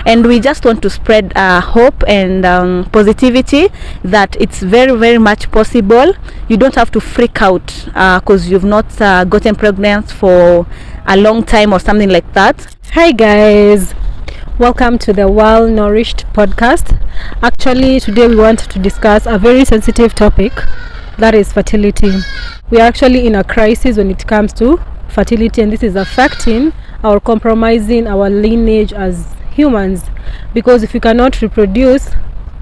and we just want to spread hope and positivity that it's very, very much possible. You don't have to freak out because you've not gotten pregnant for a long time or something like that. Hi guys, welcome to the Well Nourished podcast. Actually, today we want to discuss a very sensitive topic, that is fertility. We are actually in a crisis when it comes to fertility, and this is affecting or compromising our lineage as humans, because if we cannot reproduce,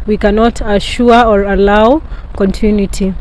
we cannot assure or allow continuity.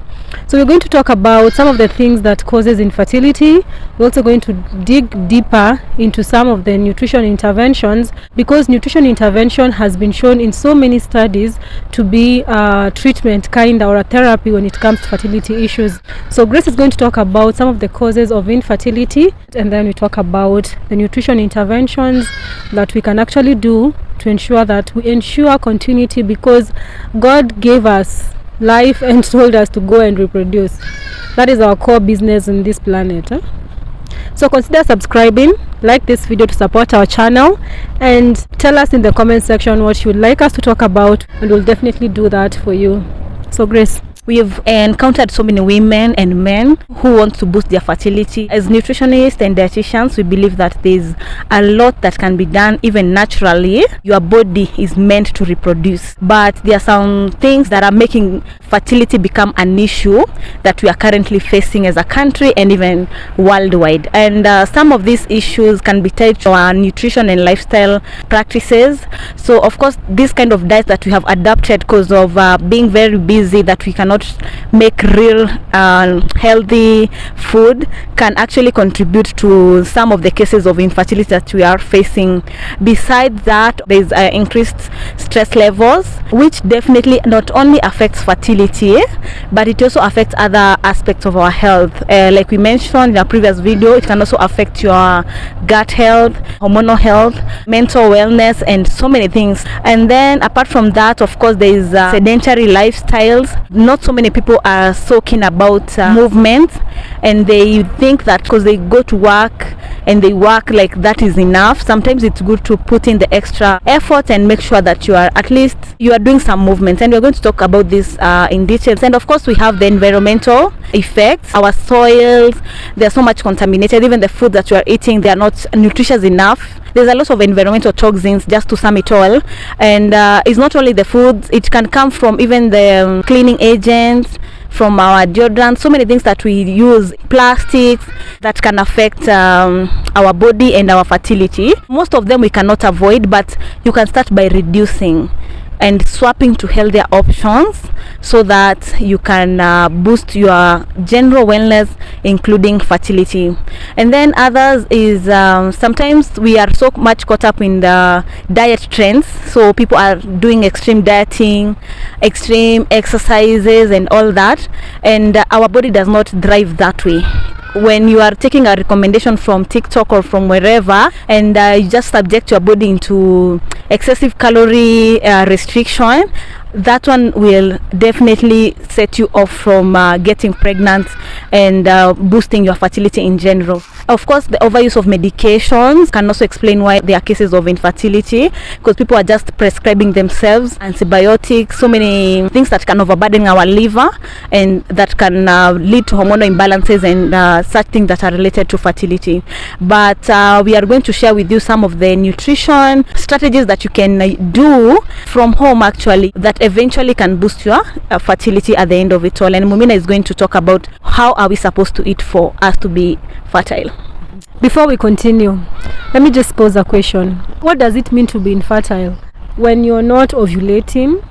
So we're going to talk about some of the things that causes infertility. We're also going to dig deeper into some of the nutrition interventions, because nutrition intervention has been shown in so many studies to be a treatment kind or a therapy when it comes to fertility issues. So Grace is going to talk about some of the causes of infertility, and then we talk about the nutrition interventions that we can actually do to ensure that we ensure continuity, because God gave us life and told us to go and reproduce. That is our core business in this planet. So consider subscribing, like this video to support our channel, and tell us in the comment section what you would like us to talk about, and we'll definitely do that for you. So Grace, we've encountered so many women and men who want to boost their fertility. As nutritionists and dietitians, we believe that there's a lot that can be done even naturally. Your body is meant to reproduce, but there are some things that are making fertility become an issue that we are currently facing as a country and even worldwide. And some of these issues can be tied to our nutrition and lifestyle practices. So of course, this kind of diet that we have adopted because of being very busy, that we cannot make real healthy food, can actually contribute to some of the cases of infertility that we are facing. Besides that, there's increased stress levels, which definitely not only affects fertility, but it also affects other aspects of our health. Like we mentioned in our previous video, it can also affect your gut health, hormonal health, mental wellness, and so many things. And then apart from that, of course, there is sedentary lifestyles. Not so many people are so keen about movement, and they think that because they go to work and they work, like that is enough. Sometimes it's good to put in the extra effort and make sure that you are at least doing some movement, and we're going to talk about this in details. And of course, we have the environmental effects. Our soils, they're so much contaminated. Even the food that you are eating, they are not nutritious enough. There's a lot of environmental toxins, just to sum it all. And it's not only the foods, it can come from even the cleaning agents, from our deodorant, so many things that we use, plastics that can affect our body and our fertility. Most of them we cannot avoid, but you can start by reducing and swapping to healthier options so that you can boost your general wellness, including fertility. And then others is sometimes we are so much caught up in the diet trends, so people are doing extreme dieting, extreme exercises and all that, and our body does not thrive that way. When you are taking a recommendation from TikTok or from wherever, and you just subject your body into excessive calorie restriction, that one will definitely set you off from getting pregnant and boosting your fertility in general. Of course, the overuse of medications can also explain why there are cases of infertility, because people are just prescribing themselves antibiotics, so many things that can overburden our liver and that can lead to hormonal imbalances and such things that are related to fertility. But we are going to share with you some of the nutrition strategies that you can do from home, actually, that eventually can boost your fertility at the end of it all. And Mumina is going to talk about how are we supposed to eat for us to be fertile. before we continue, let me just pose a question. What does it mean to be infertile? When you're not ovulating,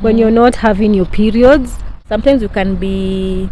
when you're not having your periods? Sometimes you can be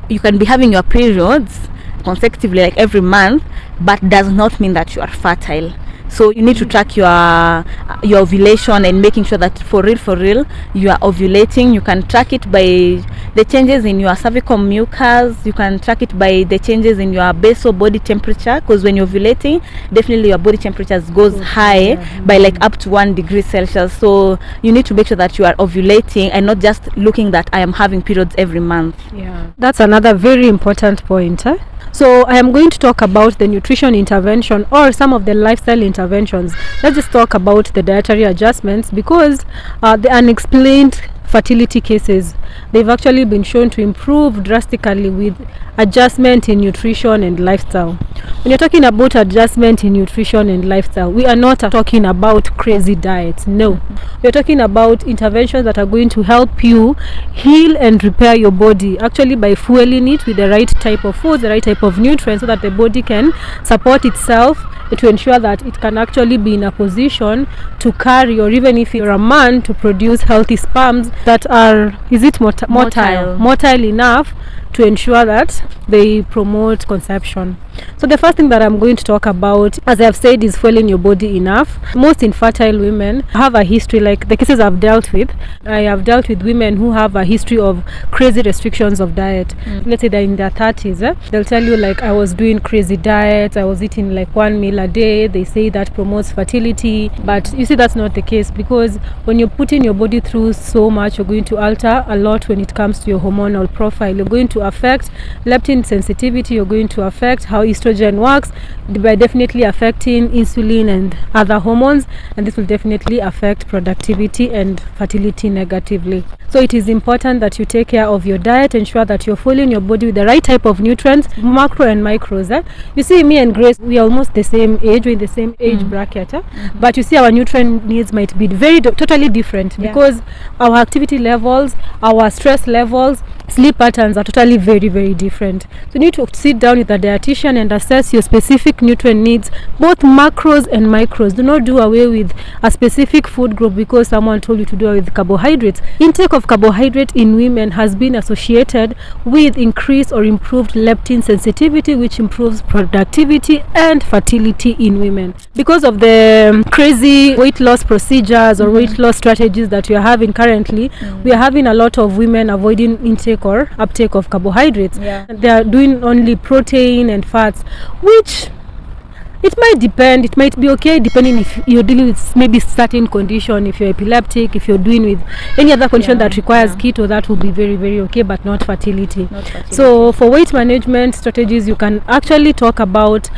having your periods consecutively, like every month, but does not mean that you are fertile. So you need to track your ovulation and making sure that for real you are ovulating. You can track it by the changes in your cervical mucus. You can track it by the changes in your basal body temperature, because when you're ovulating, definitely your body temperature goes high by like up to 1 degree Celsius. So you need to make sure that you are ovulating and not just looking that I am having periods every month. Yeah, that's another very important point. So I am going to talk about the nutrition intervention or some of the lifestyle interventions interventions. Let's just talk about the dietary adjustments, because the unexplained fertility cases, they've actually been shown to improve drastically with adjustment in nutrition and lifestyle. When you're talking about adjustment in nutrition and lifestyle, we are not talking about crazy diets. No, we're talking about interventions that are going to help you heal and repair your body, actually by fueling it with the right type of food, the right type of nutrients, so that the body can support itself, to ensure that it can actually be in a position to carry, or even if you're a man, to produce healthy sperms that are, motile enough to ensure that they promote conception. So the first thing that I'm going to talk about, as I've said, is fueling your body enough. Most infertile women have a history, like the cases I've dealt with. I have dealt with women who have a history of crazy restrictions of diet. Let's say they're in their 30s. They'll tell you, like, I was doing crazy diets, I was eating like 1 meal a day. They say that promotes fertility, but you see that's not the case, because when you're putting your body through so much, you're going to alter a lot when it comes to your hormonal profile. You're going to affect leptin sensitivity, you're going to affect how estrogen works by definitely affecting insulin and other hormones, and this will definitely affect productivity and fertility negatively. So it is important that you take care of your diet, ensure that you're fueling your body with the right type of nutrients, macro and micros. You see, me and Grace, we are almost the same age, we're in the same age bracket, but you see our nutrient needs might be totally different, because our activity levels, our stress levels, sleep patterns are totally very, very different. So you need to sit down with a dietitian and assess your specific nutrient needs, both macros and micros. Do not do away with a specific food group because someone told you to do away with carbohydrates. Intake of carbohydrate in women has been associated with increased or improved leptin sensitivity, which improves productivity and fertility in women. Because of the crazy weight loss procedures or weight loss strategies that we are having currently, we are having a lot of women avoiding intake or uptake of carbohydrates. They are doing only protein and fats, which it might depend, it might be okay depending if you're dealing with maybe certain condition. If you're epileptic, if you're doing with any other condition that requires keto, that will be very, very okay, but not fertility. So for weight management strategies, you can actually talk about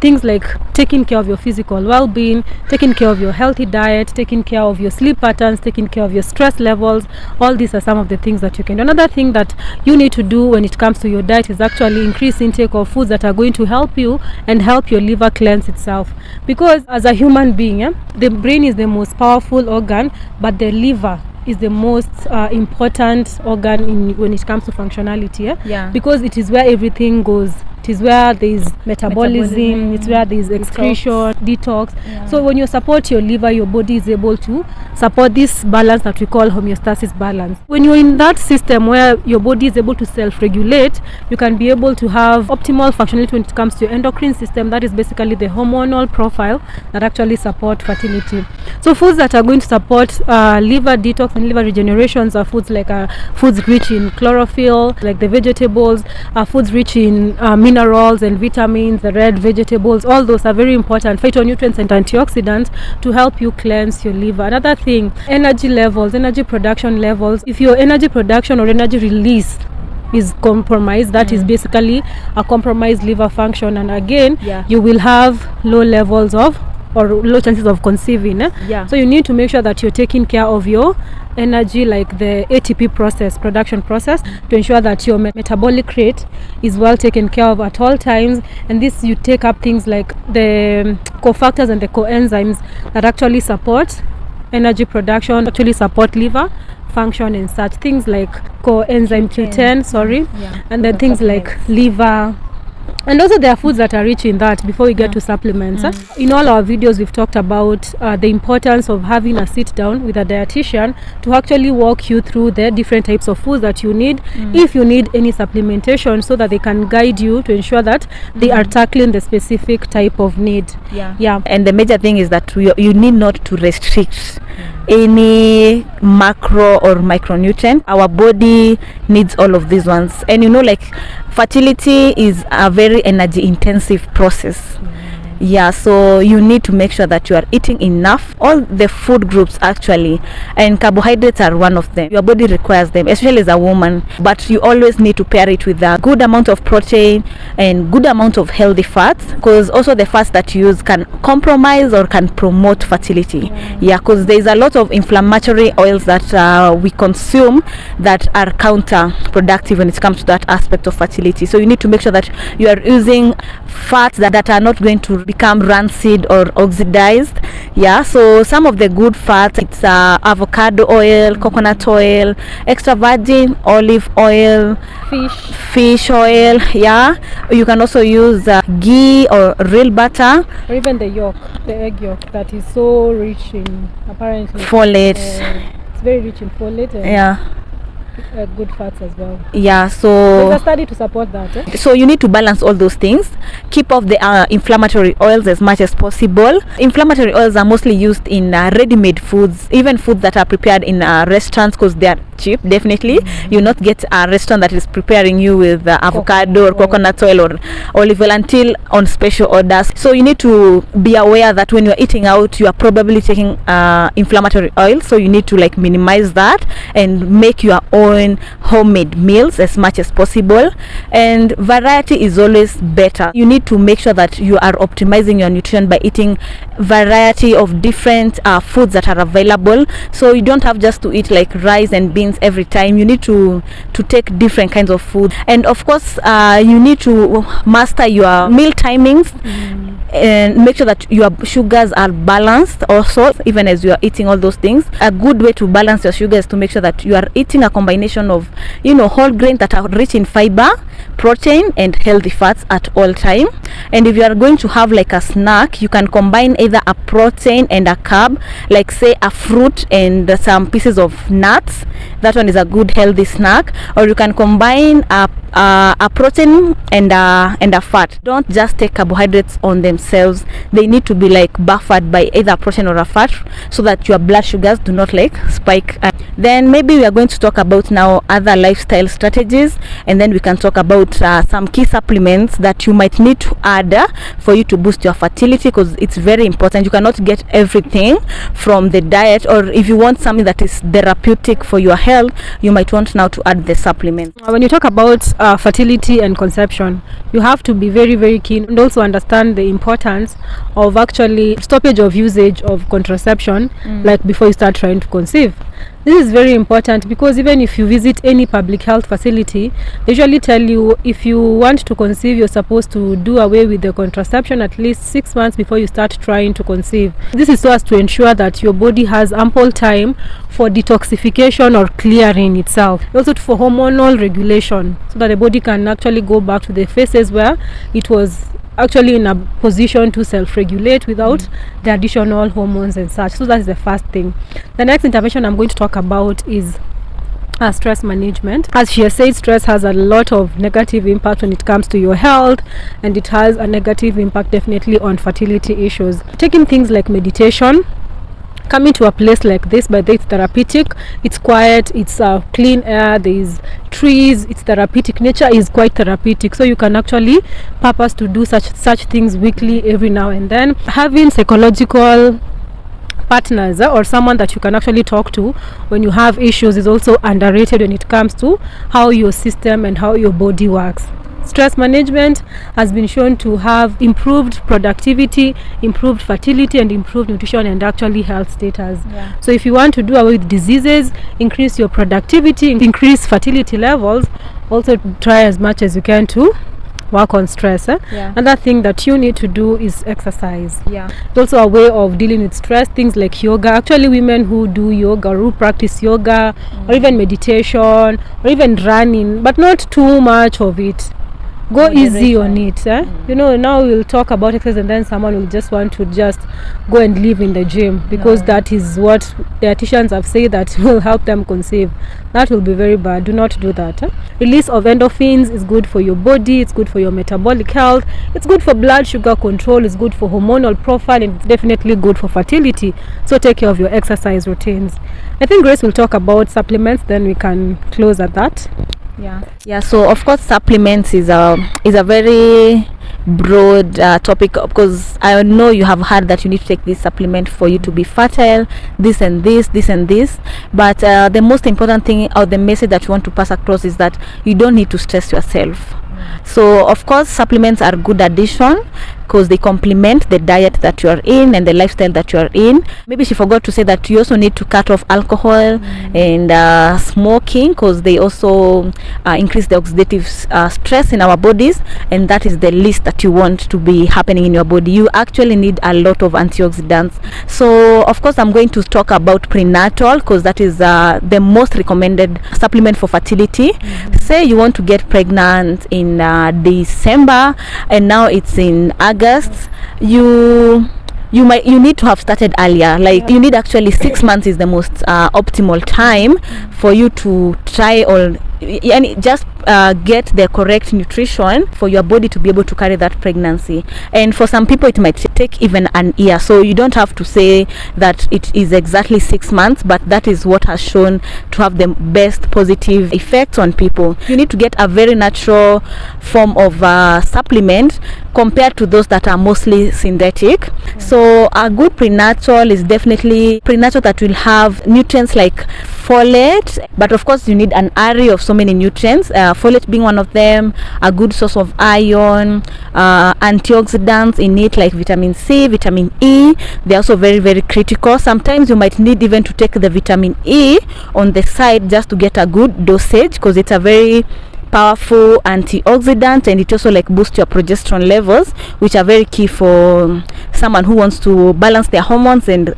things like taking care of your physical well-being, taking care of your healthy diet, taking care of your sleep patterns, taking care of your stress levels. All these are some of the things that you can do. Another thing that you need to do when it comes to your diet is actually increase intake of foods that are going to help you and help your liver cleanse itself, because as a human being, the brain is the most powerful organ, but the liver is the most important organ when it comes to functionality, because it is where everything goes. It is where there is metabolism, it's where there is excretion, detox. So when you support your liver, your body is able to support this balance that we call homeostasis balance. When you're in that system where your body is able to self-regulate, you can be able to have optimal functionality when it comes to your endocrine system. That is basically the hormonal profile that actually support fertility. So foods that are going to support liver detox and liver regenerations are foods like foods rich in chlorophyll, like the vegetables, foods rich in minerals and vitamins, the red vegetables. All those are very important phytonutrients and antioxidants to help you cleanse your liver. Another thing, energy levels, energy production levels. If your energy production or energy release is compromised, that is basically a compromised liver function, and again you will have low levels of or low chances of conceiving. So you need to make sure that you're taking care of your energy, like the ATP production process, to ensure that your metabolic rate is well taken care of at all times. And this, you take up things like the cofactors and the coenzymes that actually support energy production, actually support liver function and such things like coenzyme Q10, and then things like liver. And also there are foods that are rich in that before we get to supplements. In all our videos we've talked about the importance of having a sit down with a dietitian to actually walk you through the different types of foods that you need, if you need any supplementation, so that they can guide you to ensure that they are tackling the specific type of need. And the major thing is that you need not to restrict any macro or micronutrient. Our body needs all of these ones, and like fertility is a very energy intensive process. Yeah, so you need to make sure that you are eating enough, all the food groups actually, and carbohydrates are one of them. Your body requires them, especially as a woman, but you always need to pair it with a good amount of protein and good amount of healthy fats, because also the fats that you use can compromise or can promote fertility. Yeah, because there's a lot of inflammatory oils that we consume that are counterproductive when it comes to that aspect of fertility. So you need to make sure that you are using fats that are not going to become rancid or oxidized. Yeah, so some of the good fats, it's avocado oil, coconut oil, extra virgin olive oil, fish oil. Yeah, you can also use ghee or real butter, or even the egg yolk, that is so rich in apparently folate. It's very rich in folate and Yeah, good fats as well. yeah, so There's a study to support that. So you need to balance all those things. Keep off the inflammatory oils as much as possible. Inflammatory oils are mostly used in ready-made foods, even foods that are prepared in restaurants, because they are cheap. Definitely you not get a restaurant that is preparing you with avocado or coconut oil or olive oil until on special orders. So you need to be aware that when you're eating out, you are probably taking inflammatory oil, so you need to like minimize that and make your own homemade meals as much as possible. And variety is always better. You need to make sure that you are optimizing your nutrition by eating variety of different foods that are available. So you don't have just to eat like rice and beans every time. You need to take different kinds of food, and of course you need to master your meal timings and make sure that your sugars are balanced also, even as you are eating all those things. A good way to balance your sugar is to make sure that you are eating a combination of whole grains that are rich in fiber, protein and healthy fats at all time. And if you are going to have like a snack, you can combine either a protein and a carb, like say a fruit and some pieces of nuts. That one is a good healthy snack. Or you can combine a protein and a fat. Don't just take carbohydrates on themselves. They need to be like buffered by either a protein or a fat, so that your blood sugars do not like spike. Then maybe we are going to talk about now other lifestyle strategies, and then we can talk about some key supplements that you might need to add for you to boost your fertility, because it's very important. You cannot get everything from the diet, or if you want something that is therapeutic for your health, you might want now to add the supplements. When you talk about fertility and conception, you have to be very, very keen and also understand the importance of actually stoppage of usage of contraception, like before you start trying to conceive. This is very important, because even if you visit any public health facility, they usually tell you if you want to conceive, you're supposed to do away with the contraception at least 6 months before you start trying to conceive. This is so as to ensure that your body has ample time for detoxification or clearing itself, also for hormonal regulation, so that the body can actually go back to the phases where it was actually in a position to self-regulate without the additional hormones and such. So that is the first thing. The next intervention I'm going to talk about is stress management. As she has said, stress has a lot of negative impact when it comes to your health, and it has a negative impact definitely on fertility issues. Taking things like meditation, coming to a place like this, by it's therapeutic, it's quiet, it's clean air, there's trees, it's therapeutic. Nature is quite therapeutic, so you can actually purpose to do such things weekly, every now and then. Having psychological partners or someone that you can actually talk to when you have issues is also underrated when it comes to how your system and how your body works. Stress management has been shown to have improved productivity, improved fertility and improved nutrition and actually health status. So if you want to do away with diseases, increase your productivity, increase fertility levels, also try as much as you can to work on stress. Another thing that you need to do is exercise. It's also a way of dealing with stress. Things like yoga. Actually, women who do yoga or who practice yoga or even meditation or even running, but not too much of it. Go easy on it. Now we'll talk about exercise, and then someone will just want to just go and live in the gym because that is what dietitians have said that will help them conceive. That will be very bad. Do not do that. Release of endorphins is good for your body, it's good for your metabolic health, it's good for blood sugar control, it's good for hormonal profile, and it's definitely good for fertility. So take care of your exercise routines. I think Grace will talk about supplements, then we can close at that. So of course supplements is a very broad topic, because I know you have heard that you need to take this supplement for you to be fertile, this and this, but the most important thing or the message that you want to pass across is that you don't need to stress yourself. So of course supplements are good addition because they complement the diet that you are in and the lifestyle that you are in. Maybe she forgot to say that you also need to cut off alcohol and smoking, because they also increase the oxidative stress in our bodies, and that is the least that you want to be happening in your body. You actually need a lot of antioxidants. So of course I'm going to talk about prenatal, because that is the most recommended supplement for fertility. Say you want to get pregnant in December and now it's in August, you need to have started earlier. Like you need actually 6 months is the most optimal time for you to try or just get the correct nutrition for your body to be able to carry that pregnancy. And for some people it might take even an year, so you don't have to say that it is exactly 6 months, but that is what has shown to have the best positive effects on people. You need to get a very natural form of supplement compared to those that are mostly synthetic. So a good prenatal is definitely prenatal that will have nutrients like folate, but of course you need an array of so many nutrients, folate being one of them, a good source of iron, antioxidants in it like vitamin C, vitamin E. They're also very, very critical. Sometimes you might need even to take the vitamin E on the side just to get a good dosage, because it's a very powerful antioxidant, and it also like boosts your progesterone levels, which are very key for someone who wants to balance their hormones and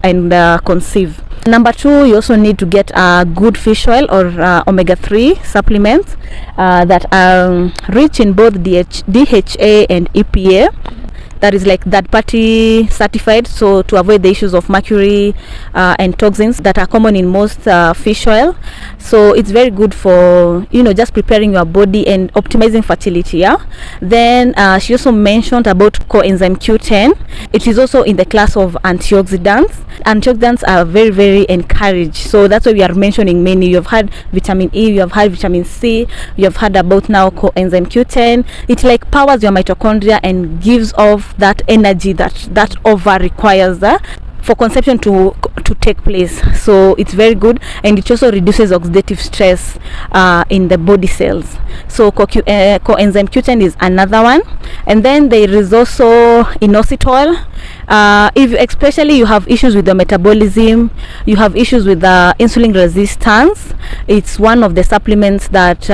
conceive. Number 2, you also need to get a good fish oil or omega-3 supplements that are rich in both DHA and EPA. That is like third party certified, so to avoid the issues of mercury and toxins that are common in most fish oil. So it's very good for just preparing your body and optimizing fertility. Then she also mentioned about coenzyme Q10. It is also in the class of antioxidants. Antioxidants are very, very encouraged, so that's why we are mentioning many. You have had vitamin E, you have had vitamin C, you have heard about now coenzyme Q10. It like powers your mitochondria and gives off that energy that ova requires for conception to take place. So it's very good, and it also reduces oxidative stress in the body cells. So coenzyme Q10 is another one. And then there is also inositol. If especially you have issues with the metabolism, you have issues with the insulin resistance, it's one of the supplements that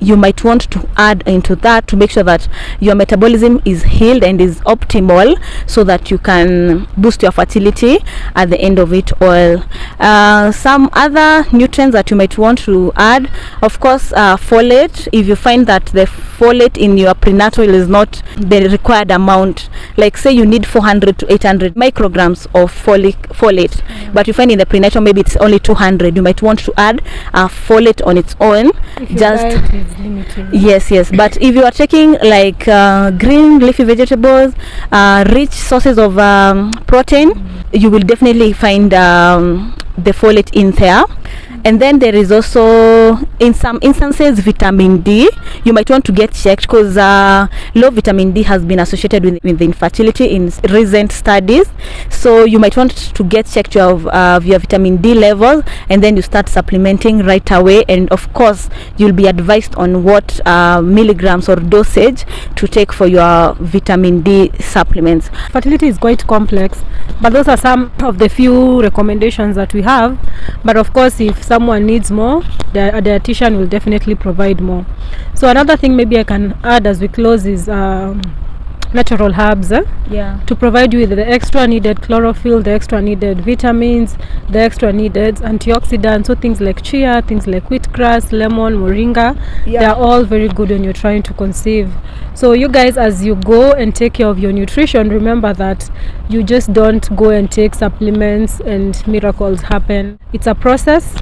you might want to add into that to make sure that your metabolism is healed and is optimal, so that you can boost your fertility at the end of it all. Some other nutrients that you might want to add, of course, folate. If you find that the folate in your prenatal is not the required amount, like say you need 400 to 800 micrograms of folate, but you find in the prenatal maybe it's only 200, you might want to add folate on its own. Yes, but if you are taking like green leafy vegetables, rich sources of protein, you will definitely find the folate in there. And then there is also, in some instances, vitamin D. You might want to get checked, because low vitamin D has been associated with infertility in recent studies. So you might want to get checked your vitamin D levels, and then you start supplementing right away. And of course, you'll be advised on what milligrams or dosage to take for your vitamin D supplements. Fertility is quite complex, but those are some of the few recommendations that we have. But of course, if someone needs more, a dietitian will definitely provide more. So another thing maybe I can add as we close is natural herbs to provide you with the extra needed chlorophyll, the extra needed vitamins, the extra needed antioxidants. So things like chia, things like wheatgrass, lemon, moringa, they are all very good when you're trying to conceive. So you guys, as you go and take care of your nutrition, remember that you just don't go and take supplements and miracles happen. It's a process.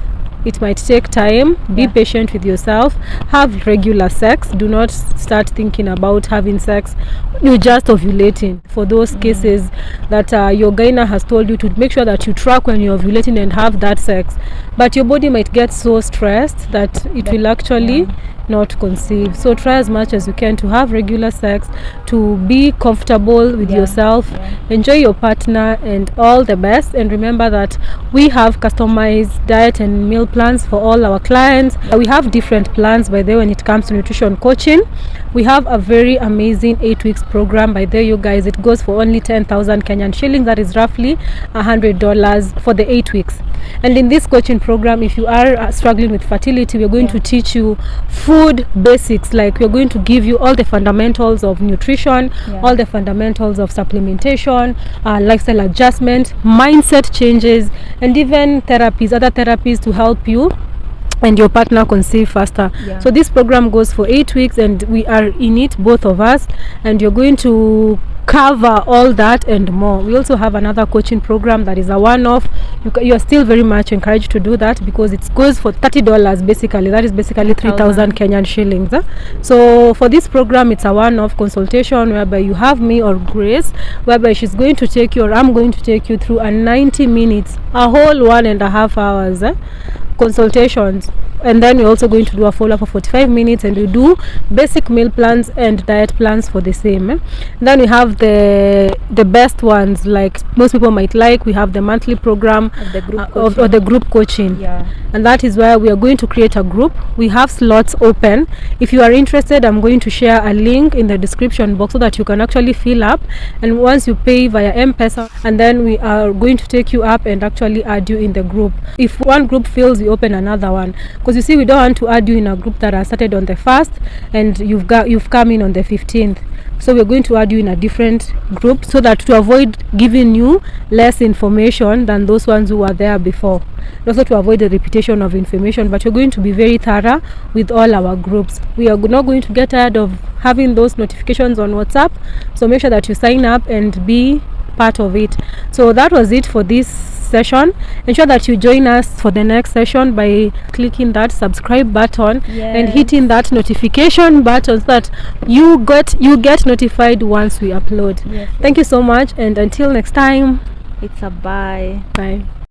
It might take time. Be patient with yourself. Have regular sex. Do not start thinking about having sex when you're just ovulating. For those cases that your gyna has told you to make sure that you track when you're ovulating and have that sex, but your body might get so stressed that it will actually not conceive. So try as much as you can to have regular sex, to be comfortable with yourself, enjoy your partner, and all the best. And remember that we have customized diet and meal plans for all our clients. We have different plans by the way when it comes to nutrition coaching. We have a very amazing 8 weeks program by the way, you guys. It goes for only 10,000 Kenyan shillings. That is roughly $100 for the 8 weeks. And in this coaching program, if you are struggling with fertility, we're going to teach you food basics. Like we're going to give you all the fundamentals of nutrition, all the fundamentals of supplementation, lifestyle adjustment, mindset changes, and even therapies, other therapies to help you and your partner conceive faster. So this program goes for 8 weeks and we are in it, both of us, and you're going to cover all that and more. We also have another coaching program that is a one-off. You're still very much encouraged to do that because it goes for $30 basically. That is basically 3,000 Kenyan shillings. So for this program, it's a one-off consultation whereby you have me or Grace, whereby she's going to take you or I'm going to take you through a 90 minutes, a whole 1.5 hours consultations, and then we're also going to do a follow-up for 45 minutes, and we do basic meal plans and diet plans for the same. Then we have the best ones like most people might like. We have the monthly program or the group coaching, and that is where we are going to create a group. We have slots open. If you are interested, I'm going to share a link in the description box so that you can actually fill up, and once you pay via M-Pesa, and then we are going to take you up and actually add you in the group. If one group fills, we open another one, because you see we don't want to add you in a group that has started on the 1st and you've come in on the 15th. So we're going to add you in a different group so that to avoid giving you less information than those ones who were there before, and also to avoid the repetition of information. But you're going to be very thorough with all our groups. We are not going to get tired of having those notifications on WhatsApp, so make sure that you sign up and be part of it. So that was it for this session. Ensure that you join us for the next session by clicking that subscribe button and hitting that notification button so that you get notified once we upload. Thank you so much, and until next time, it's a bye.